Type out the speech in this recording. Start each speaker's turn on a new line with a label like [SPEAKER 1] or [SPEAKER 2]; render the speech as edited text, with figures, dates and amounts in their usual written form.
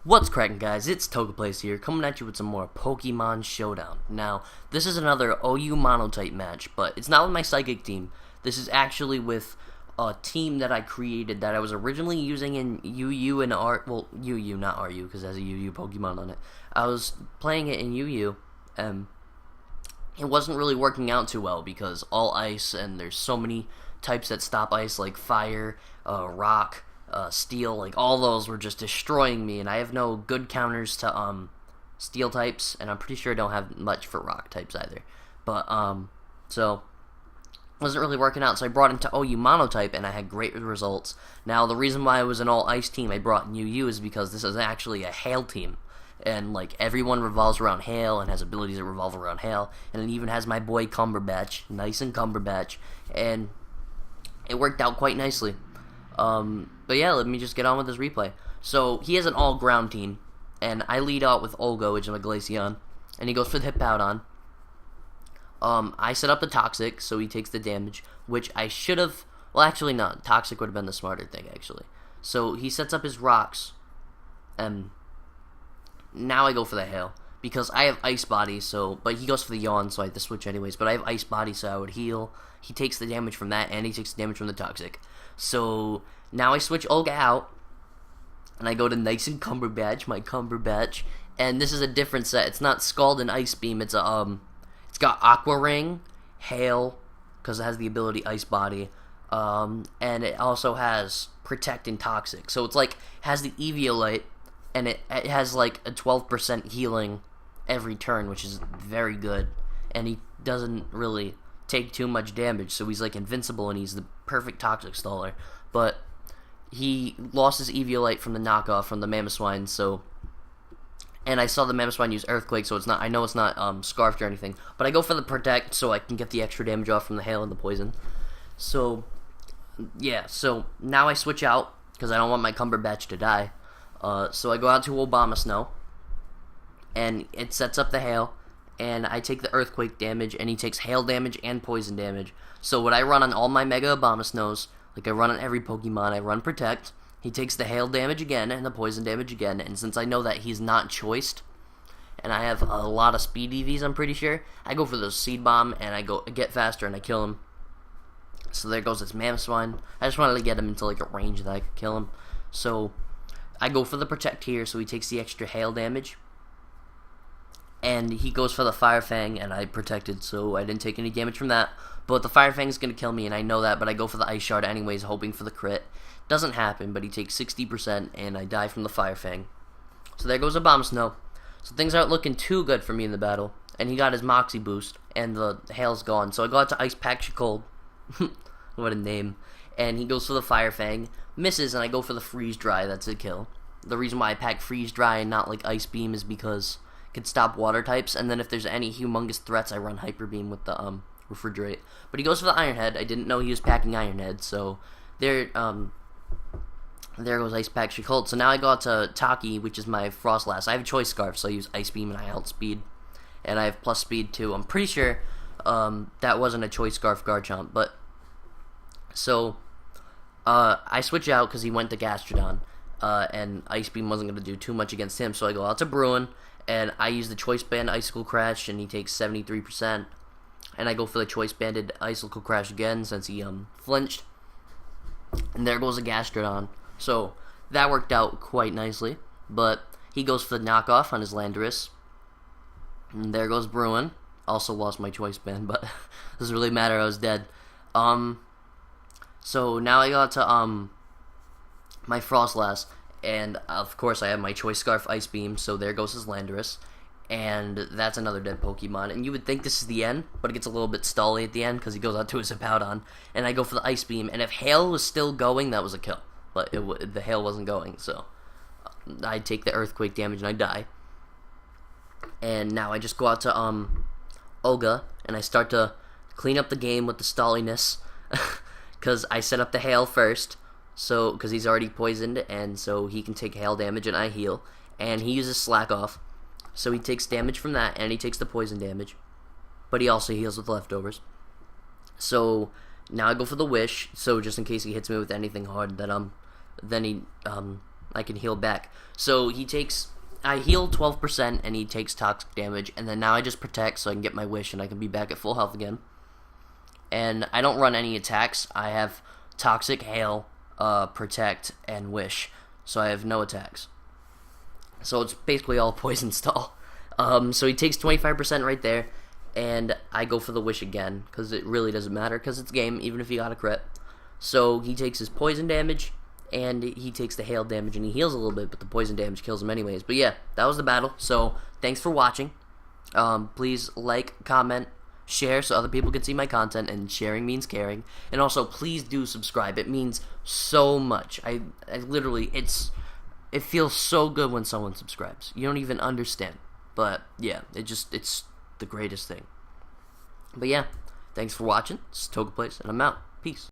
[SPEAKER 1] What's cracking, guys? It's Togeplace here, coming at you with some more Pokemon Showdown. Now, this is another OU Monotype match, but it's not with my Psychic team. This is actually with a team that I created that I was originally using in UU and UU, not RU, because it has a UU Pokemon on it. I was playing it in UU, and it wasn't really working out too well because all ice, and there's so many types that stop ice, like fire, rock, steel, like all those were just destroying me, and I have no good counters to steel types, and I'm pretty sure I don't have much for rock types either. But so wasn't really working out, so I brought into OU Monotype, and I had great results. Now, the reason why it was an all ice team I brought in UU is because this is actually a hail team, and like everyone revolves around hail and has abilities that revolve around hail, and it even has my boy Cumberbatch, nice and Cumberbatch, and it worked out quite nicely. But yeah, let me just get on with this replay. So, he has an all-ground team, and I lead out with Olga, which is a Glaceon, and he goes for the Hippowdon. I set up the Toxic, so he takes the damage, which I should have... Well, actually, not. Toxic would have been the smarter thing, actually. So, he sets up his rocks, and now I go for the Hail, because I have Ice Body, so... But he goes for the Yawn, so I have to switch anyways, but I have Ice Body, so I would heal. He takes the damage from that, and he takes the damage from the Toxic. So, now I switch Olga out, and I go to Nice and Cumberbatch, my Cumberbatch, and this is a different set. It's not Scald and Ice Beam, it's it's got Aqua Ring, Hail, because it has the ability Ice Body, and it also has Protect and Toxic. So it's like, has the Eviolite, and it has like a 12% healing every turn, which is very good, and he doesn't really take too much damage, so he's like invincible, and he's the perfect Toxic Staller. But he lost his Eviolite from the knockoff from the Mamoswine, so... And I saw the Mamoswine use Earthquake, so it's not... I know it's not Scarfed or anything, but I go for the Protect so I can get the extra damage off from the Hail and the Poison. So, yeah, so now I switch out, because I don't want my Cumberbatch to die. So I go out to Obama and it sets up the Hail, and I take the Earthquake damage, and he takes Hail damage and Poison damage. So what I run on all my Mega Abomasnows, like I run on every Pokemon, I run Protect. He takes the Hail damage again, and the Poison damage again, and since I know that he's not choiced, and I have a lot of Speed EVs, I'm pretty sure, I go for the Seed Bomb, and I go get faster, and I kill him. So there goes this Mamoswine. I just wanted to get him into like a range that I could kill him. So I go for the Protect here, so he takes the extra Hail damage. And he goes for the Fire Fang, and I protected, so I didn't take any damage from that. But the Fire Fang is going to kill me, and I know that, but I go for the Ice Shard anyways, hoping for the crit. Doesn't happen, but he takes 60%, and I die from the Fire Fang. So there goes a Abomasnow. So things aren't looking too good for me in the battle. And he got his Moxie boost, and the Hail's gone. So I go out to Ice Pack Cold. What a name. And he goes for the Fire Fang. Misses, and I go for the Freeze Dry. That's a kill. The reason why I pack Freeze Dry and not like Ice Beam is because could stop water types, and then if there's any humongous threats, I run Hyper Beam with the Refrigerate. But he goes for the Iron Head. I didn't know he was packing Iron Head, so there goes Ice Pack Cold. So now I go out to Taki, which is my Frostlass. I have a Choice Scarf, so I use Ice Beam and I outspeed, and I have plus speed too. I'm pretty sure that wasn't a Choice Scarf Garchomp, but so I switch out because he went to Gastrodon, and Ice Beam wasn't going to do too much against him, so I go out to Bruin. And I use the Choice Band Icicle Crash, and he takes 73%. And I go for the Choice Banded Icicle Crash again, since he flinched. And there goes a Gastrodon. So, that worked out quite nicely. But he goes for the knockoff on his Landorus. And there goes Bruin. Also lost my Choice Band, but doesn't really matter, I was dead. So, now I got to my Frostlass. And, of course, I have my Choice Scarf Ice Beam, so there goes his Landorus. And that's another dead Pokemon. And you would think this is the end, but it gets a little bit stally at the end, because he goes out to his Hippowdon. And I go for the Ice Beam, and if Hail was still going, that was a kill. But the Hail wasn't going, so I take the Earthquake damage, and I die. And now I just go out to Olga, and I start to clean up the game with the stalliness, because I set up the Hail first. So, because he's already poisoned, and so he can take Hail damage, and I heal. And he uses Slack Off, so he takes damage from that, and he takes the poison damage. But he also heals with leftovers. So, now I go for the Wish, so just in case he hits me with anything hard, that then he I can heal back. So I heal 12% and he takes toxic damage, and then now I just protect so I can get my wish and I can be back at full health again. And I don't run any attacks. I have toxic, hail, protect, and wish. So I have no attacks. So it's basically all poison stall. So he takes 25% right there, and I go for the wish again, because it really doesn't matter, because it's game, even if he got a crit. So he takes his poison damage, and he takes the hail damage, and he heals a little bit, but the poison damage kills him anyways. But yeah, that was the battle. So thanks for watching. Please like, comment, share so other people can see my content, and sharing means caring. And also, please do subscribe. It means so much. I literally, it feels so good when someone subscribes. You don't even understand. But yeah, it's the greatest thing. But yeah, thanks for watching. This is Togeplays, and I'm out. Peace.